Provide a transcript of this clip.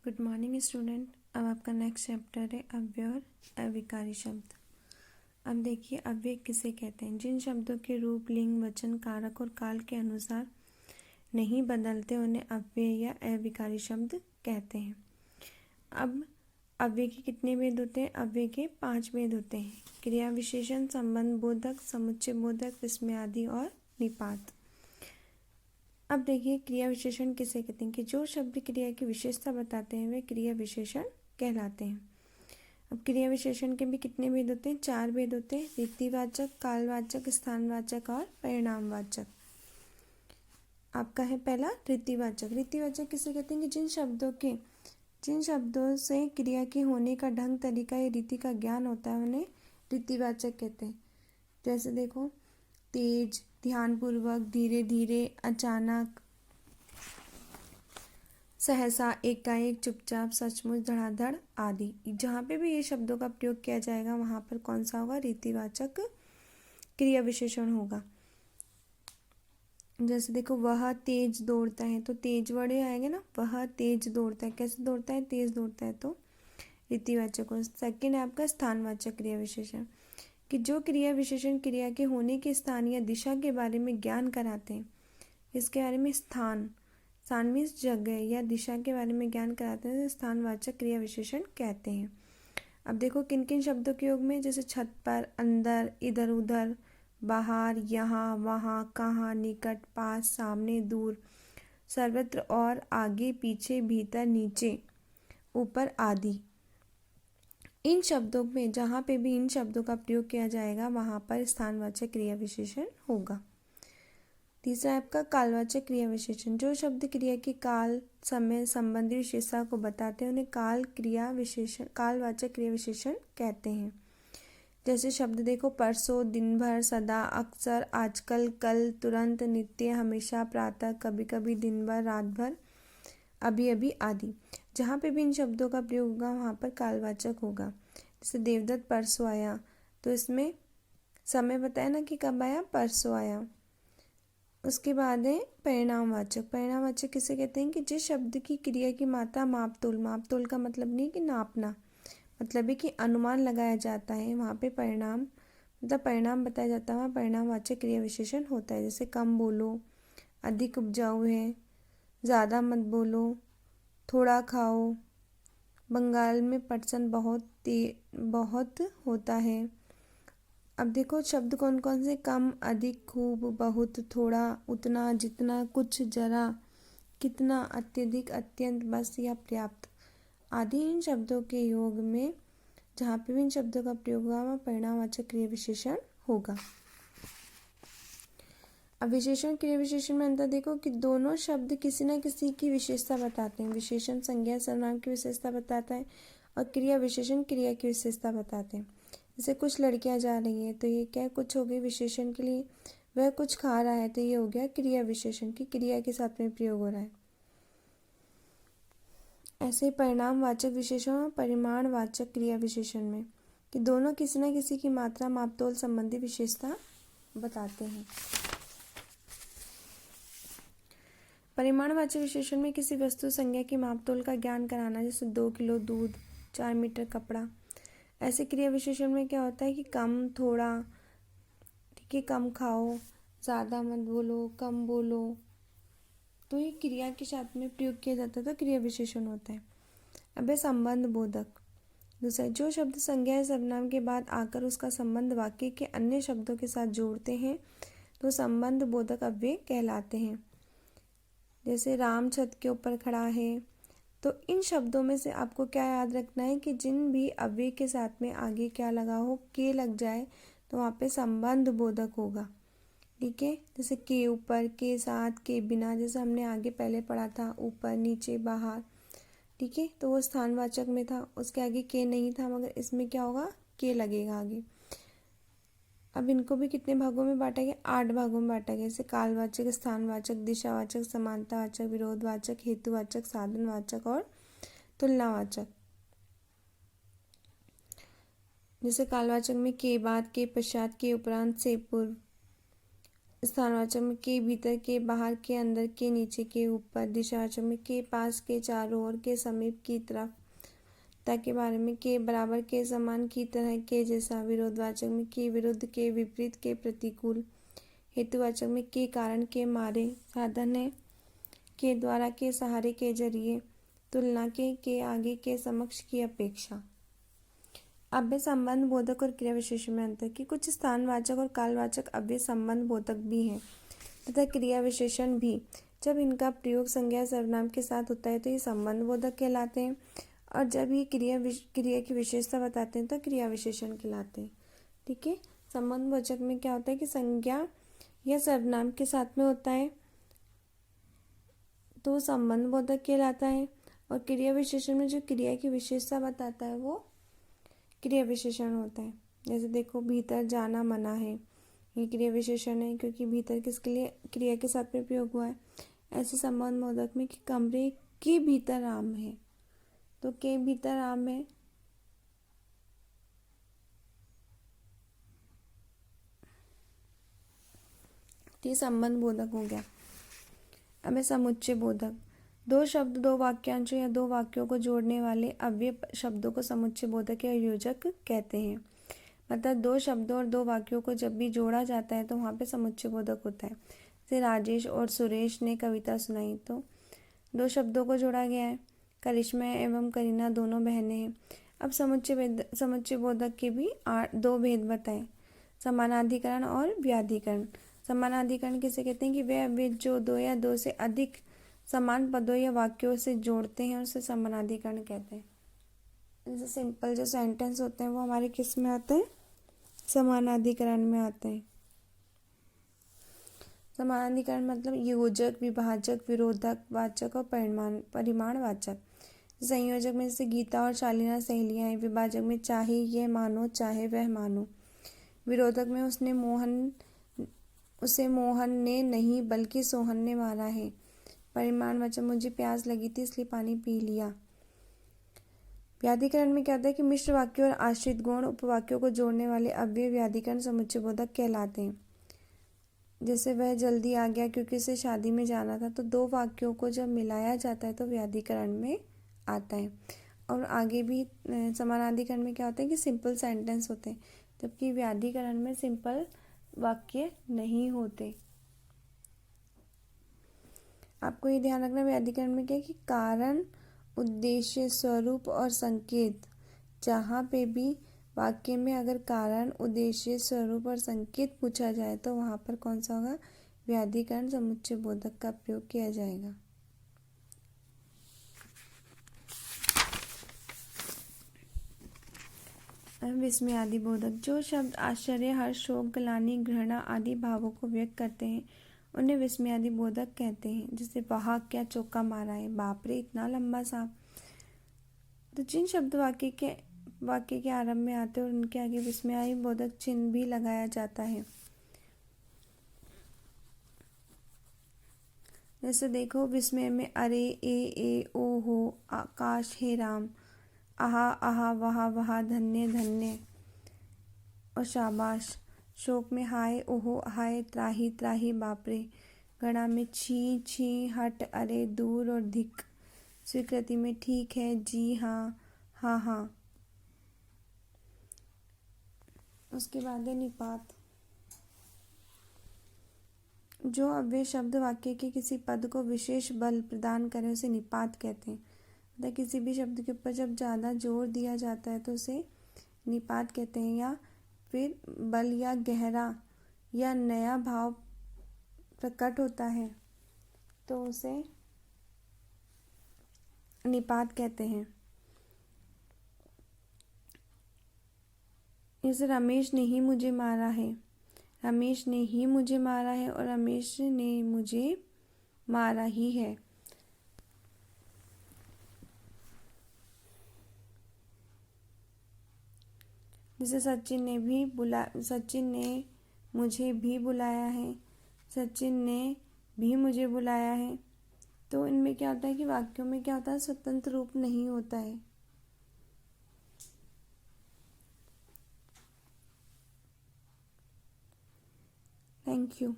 Good morning student. अब आपका next chapter है अव्यय और अविकारी शब्द। अब देखिए अव्यय किसे कहते हैं। जिन शब्दों के रूप, लिंग, वचन, कारक और काल के अनुसार नहीं बदलते उन्हें अव्यय या अविकारी शब्द कहते हैं। अब अव्यय के कितने भेद होते हैं? अव्यय के 5 भेद होते हैं। क्रिया विशेषण, संबंध बोधक, समुच्चय बोधक, विस्मयादि और निपात। अब देखिए क्रिया विशेषण किसे कहते हैं कि जो शब्द क्रिया की विशेषता बताते हैं वे क्रिया विशेषण कहलाते हैं। अब क्रिया विशेषण के भी कितने भेद होते हैं? 4 भेद होते हैं। रीतिवाचक, कालवाचक, स्थानवाचक और परिणामवाचक। आपका है पहला रीतिवाचक। रीतिवाचक किसे कहते हैं कि जिन शब्दों से क्रिया के होने का ढंग, तरीका या रीति का ज्ञान होता है उन्हें रीतिवाचक कहते हैं। जैसे देखो तेज, ध्यानपूर्वक, धीरे धीरे, अचानक, सहसा, एकाएक, चुपचाप, सचमुच, धड़ाधड़ आदि। जहाँ पे भी ये शब्दों का प्रयोग किया जाएगा वहाँ पर कौन सा होगा? रीतिवाचक क्रिया विशेषण होगा। जैसे देखो वह तेज दौड़ता है तो तेज वर्ड आएगा ना, वह तेज दौड़ता है। कैसे दौड़ता है? तेज दौड़ता है, तो रीतिवाचक हो। सेकेंड है आपका स्थानवाचक क्रिया विशेषण कि जो क्रिया विशेषण क्रिया के होने के स्थान या दिशा के बारे में ज्ञान कराते हैं। इसके बारे में स्थान मीन्स जगह या दिशा के बारे में ज्ञान कराते हैं, स्थानवाचक क्रिया विशेषण कहते हैं। अब देखो किन किन शब्दों के योग में, जैसे छत पर, अंदर, इधर उधर, बाहर, यहाँ, वहाँ, कहाँ, निकट, पास, सामने, दूर, सर्वत्र और आगे, पीछे, भीतर, नीचे, ऊपर आदि। इन शब्दों में जहाँ पे भी इन शब्दों का प्रयोग किया जाएगा वहाँ पर स्थानवाचक क्रिया विशेषण होगा। तीसरा है आपका कालवाचक क्रिया विशेषण। जो शब्द क्रिया की काल, समय संबंधी विशेषता को बताते हैं उन्हें कालवाचक क्रिया विशेषण कहते हैं। जैसे शब्द देखो परसों, दिन भर, सदा, अक्सर, आजकल, कल, तुरंत, नित्य, हमेशा, प्रातः, कभी कभी, दिन भर, रात भर, अभी अभी आदि। जहाँ पे भी इन शब्दों का प्रयोग होगा वहाँ पर कालवाचक होगा। जैसे देवदत्त परसों आया तो इसमें समय बताया ना कि कब आया? परसों आया। उसके बाद है परिणामवाचक। परिणामवाचक किसे कहते हैं कि जिस शब्द की क्रिया की मात्रा मापतोल का मतलब नहीं कि नापना, मतलब है कि अनुमान लगाया जाता है, वहाँ पे परिणाम मतलब परिणाम बताया जाता है, वहाँ परिणामवाचक क्रिया विशेषण होता है। जैसे कम बोलो, अधिक उपजाऊ है, ज़्यादा मत बोलो, थोड़ा खाओ, बंगाल में पटसन बहुत होता है। अब देखो शब्द कौन कौन से? कम, अधिक, खूब, बहुत, थोड़ा, उतना, जितना, कुछ, जरा, कितना, अत्यधिक, अत्यंत, बस या पर्याप्त आदि। इन शब्दों के योग में जहाँ पे भी इन शब्दों का प्रयोग होगा वहाँ परिणामवाचक क्रिया विशेषण होगा। अब विशेषण क्रिया विशेषण में अंतर देखो कि दोनों शब्द किसी न किसी की विशेषता बताते हैं। विशेषण संज्ञा सर्वनाम की विशेषता बताता है और क्रिया विशेषण क्रिया की विशेषता बताते हैं। जैसे कुछ लड़कियां जा रही हैं तो ये क्या कुछ हो गई विशेषण के लिए। वह कुछ खा रहा है तो ये हो गया क्रिया विशेषण की क्रिया के साथ में प्रयोग हो रहा है। ऐसे परिणामवाचक विशेषण और परिमाणवाचक क्रिया विशेषण में कि दोनों किसी न किसी की मात्रा, मापतोल संबंधी विशेषता बताते हैं। परिमाणवाचक विशेषण में किसी वस्तु संज्ञा की मापतोल का ज्ञान कराना, जैसे 2 किलो दूध, 4 मीटर कपड़ा। ऐसे क्रिया विशेषण में क्या होता है कि कम, थोड़ा, ठीक है, कम खाओ, ज़्यादा मत बोलो, कम बोलो, तो ये क्रिया के साथ में प्रयोग किया जाता है तो क्रिया विशेषण होता है। अब है संबंध बोधक। दूसरा, जो शब्द संज्ञा या सर्वनाम के बाद आकर उसका संबंध वाक्य के अन्य शब्दों के साथ जोड़ते हैं तो संबंध बोधक अव्यय कहलाते हैं। जैसे राम छत के ऊपर खड़ा है, तो इन शब्दों में से आपको क्या याद रखना है कि जिन भी अव्यय के साथ में आगे क्या लगा हो, के लग जाए तो वहाँ पे संबंध बोधक होगा। ठीक है, जैसे के ऊपर, के साथ, के बिना, जैसे हमने आगे पहले पढ़ा था ऊपर, नीचे, बाहर। ठीक है, तो वो स्थानवाचक में था, उसके आगे के नहीं था, मगर इसमें क्या होगा? के लगेगा आगे। अब इनको भी कितने भागों में बांटा गया? 8 भागों में बांटा गया। जैसे कालवाचक, स्थानवाचक, दिशावाचक, समानतावाचक, विरोधवाचक, हेतुवाचक, साधनवाचक और तुलनावाचक। जैसे कालवाचक में के बाद, के पश्चात, के उपरांत, से पूर्व, स्थानवाचक में के भीतर, के बाहर, के अंदर, के नीचे, के ऊपर। दिशावाचक में के पास, के चारों ओर, के समीप, की तरफ के बारे में, के बराबर, के समान, की तरह, के जैसा। विरोधवाचक में के विरुद्ध, के विपरीत, के प्रतिकूल। हेतुवाचक में के कारण, के मारे। साधन है के द्वारा, के सहारे, के जरिए। तुलना के आगे, के समक्ष, की अपेक्षा। अव्यय संबंध बोधक और क्रिया विशेषण में अंतर कि कुछ स्थानवाचक और कालवाचक अव्यय संबंध बोधक भी हैं तथा क्रिया विशेषण भी। जब इनका प्रयोग संज्ञा सर्वनाम के साथ होता है तो ये संबंध बोधक कहलाते हैं, और जब ये क्रिया की विशेषता बताते हैं तो क्रिया विशेषण कहलाते हैं। ठीक है, संबंध बोधक में क्या होता है कि संज्ञा या सर्वनाम के साथ में होता है तो संबंध बोधक कहलाता है, और क्रिया विशेषण में जो क्रिया की विशेषता बताता है वो क्रिया विशेषण होता है। जैसे देखो, भीतर जाना मना है, ये क्रिया विशेषण है क्योंकि भीतर किसके लिए क्रिया के साथ में प्रयोग हुआ है। ऐसे संबंध बोधक में कि कमरे के भीतर आम है, तो के भीतर आम है, ये संबंध बोधक हो गया। अब है समुच्चय बोधक। दो शब्द, दो वाक्यांशों या दो वाक्यों को जोड़ने वाले अव्यय शब्दों को समुच्चय बोधक या योजक कहते हैं। मतलब दो शब्दों और दो वाक्यों को जब भी जोड़ा जाता है तो वहाँ पे समुच्चय बोधक होता है। जैसे राजेश और सुरेश ने कविता सुनाई, तो दो शब्दों को जोड़ा गया है। करिश्मा एवं करीना दोनों बहनें हैं। अब समुच्चय बोधक के भी दो भेद बताए, समानाधिकरण और व्याधिकरण। समानाधिकरण किसे कहते हैं कि वे अव्यय जो दो या दो से अधिक समान पदों या वाक्यों से जोड़ते हैं उसे समानाधिकरण कहते हैं। जैसे सिंपल जो सेंटेंस होते हैं वो हमारे किस में आते हैं, समानाधिकरण में आते हैं। समानाधिकरण मतलब योजक, विभाजक, विरोधक, वाचक और परिमाणवाचक। संयोजक में जैसे गीता और शालीना सहेलियां हैं। विभाजक में चाहे यह मानो चाहे वह मानो। विरोधक में उसे मोहन ने नहीं बल्कि सोहन ने मारा है। परिमाणवाचक मुझे प्यास लगी थी इसलिए पानी पी लिया। व्याधिकरण में क्या होता है कि मिश्र वाक्यों और आश्रित गौण उपवाक्यों को जोड़ने वाले अव्यय व्याधिकरण समुच्चय बोधक कहलाते हैं। जैसे वह जल्दी आ गया क्योंकि उसे शादी में जाना था, तो दो वाक्यों को जब मिलाया जाता है तो व्याधिकरण में आता है। और आगे भी समानाधिकरण में क्या होता है कि सिंपल सेंटेंस होते हैं, जबकि व्याधिकरण में सिंपल वाक्य नहीं होते। आपको ये ध्यान रखना, व्याधिकरण में क्या है कि कारण, उद्देश्य, स्वरूप और संकेत, जहाँ पे भी वाक्य में अगर कारण, उद्देश्य, स्वरूप और संकेत पूछा जाए तो वहाँ पर कौन सा होगा, व्याधिकरण समुच्चय बोधक का प्रयोग किया जाएगा। विस्मयादि बोधक। जो शब्द आश्चर्य, हर्ष, शोक, ग्लानि, घृणा आदि भावों को व्यक्त करते हैं उन्हें विस्मयादि बोधक कहते हैं। जैसे वहाँ क्या चौका मारा है, बाप रे इतना लंबा सांप। तो जिन शब्द वाक्य के आरंभ में आते हैं और उनके आगे विस्मयादि बोधक चिन्ह भी लगाया जाता है। जैसे देखो, विस्मय में अरे, ए ओ हो, आकाश, हे राम, आहा आहा, वहा वहा, धन्य धन्य और शाबाश। शोक में हाय, ओहो, हाय, त्राही त्राही, बापरे। गणा में छी छी, हट, अरे, दूर और धिक। स्वीकृति में ठीक है, जी हाँ, हाँ हाँ। उसके बाद है निपात। जो अव्यय शब्द वाक्य के किसी पद को विशेष बल प्रदान करे उसे निपात कहते हैं। मतलब किसी भी शब्द के ऊपर जब ज़्यादा जोर दिया जाता है तो उसे निपात कहते हैं, या फिर बल या गहरा या नया भाव प्रकट होता है तो उसे निपात कहते हैं। जैसे रमेश ने ही मुझे मारा है, रमेश ने ही मुझे मारा है और रमेश ने मुझे मारा ही है। जैसे सचिन ने मुझे भी बुलाया है, सचिन ने भी मुझे बुलाया है। तो इनमें क्या होता है कि वाक्यों में क्या होता है, स्वतंत्र रूप नहीं होता है। Thank you.